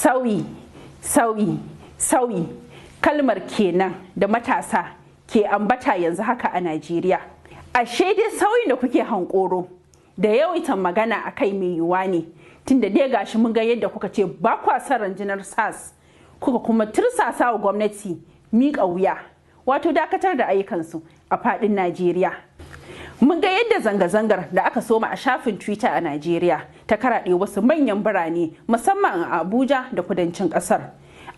Sauyi, sauyi, sauyi. Kalmar kenan da matasa ke ambata yanzu haka a Najeriya. Ashe dai sauyin da kuke hankoro da yawaitan magana a kai mai yiwuwa ne, tunda dai gashi mun ga yadda kuka ce ba kwa son rundunar SARS, kuka kuma tirsasa wa gwamnati miƙa wuya, wato dakatar da ayyukansu a faɗin Najeriya. Mun ga yadda zanga-zangar da aka soma a shafin Twitter a Najeriya ta karaɗe wasu manyan birane musamman a Abuja da kudancin ƙasar.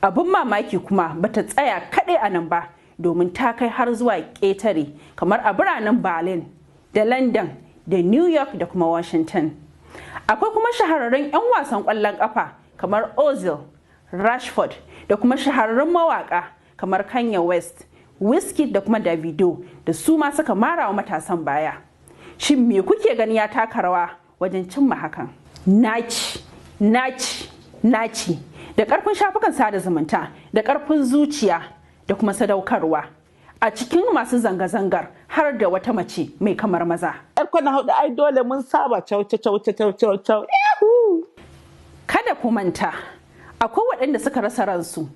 Abin mamaki kuma bata tsaya kaɗai a nan ba, domin ta kai har zuwa ƙetare kamar a biranen Berlin da London da New York da kuma Washington. Akwai kuma shahararrun 'yan wasan ƙwallon ƙafa kamar Ozil, Rashford da kuma shahararrun mawaƙa kamar Kanye West, Wizkid da kuma Davido da su ma suka mara wa matasan baya. Shin me kuke gani ya taka rawa wajen cimma hakan? Naci, naci, naci da ƙarfin shafukan sada zumunta da ƙarfin zuciya da kuma sadaukarwa. A cikin masu zanga-zangar har da wata mace mai kamar maza. Yar kwana hudu ai dole mun saba cau. Kada ku manta, akwai waɗanda suka rasa ransu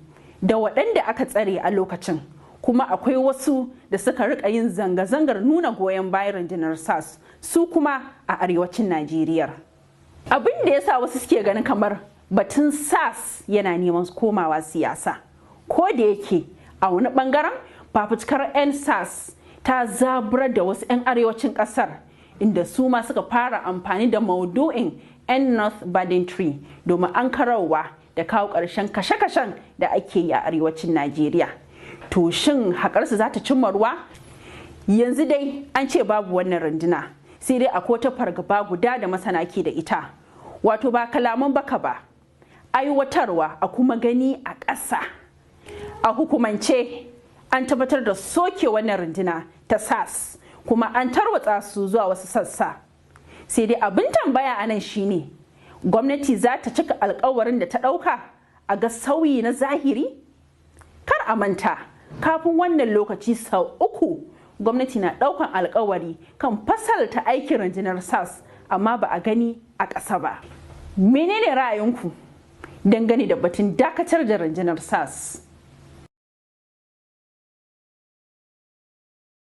da waɗanda aka tsare a lokacin. Kuma akwai wasu da suka rika yin zanga-zangar nuna goyon bayan rundunar SARS su kuma a arewacin Najeriya. Abin da ya sa wasu suke ganin kamar batun SARS yana neman komawa siyasa. Ko da yake a wani bangaren fafutukar 'yan SARS ta zaburar da wasu 'yan arewacin kasar, inda su ma suka fara amfani da maudu'in 'yan North Banditry domin an karawa da kawo ƙarshen kashe-kashen da ake yi a arewacin Najeriya. To shin haƙarsu za ta cimma ruwa? Yanzu dai an ce babu wannan runduna, sai dai akwai ta fargaba guda da masana ke da ita. Wato ba kalaman baka ba, aiwatarwa a kuma gani a ƙasa. A hukumance an tabbatar da soke wannan runduna ta SARS, kuma an tarwatsa su zuwa wasu sassa. Sai dai abin tambaya a nan shine, gwamnati za ta cika alkawarin da ta ɗauka a ga sauyi na zahiri? Kar a manta, kafin wannan lokaci sau 3 gwamnati na daukan alkawari kan fasalta aikin rundunar SARS, amma ba a gani a ƙasa ba. Menene ra'ayinku dangane da batun dakatar da rundunar SARS?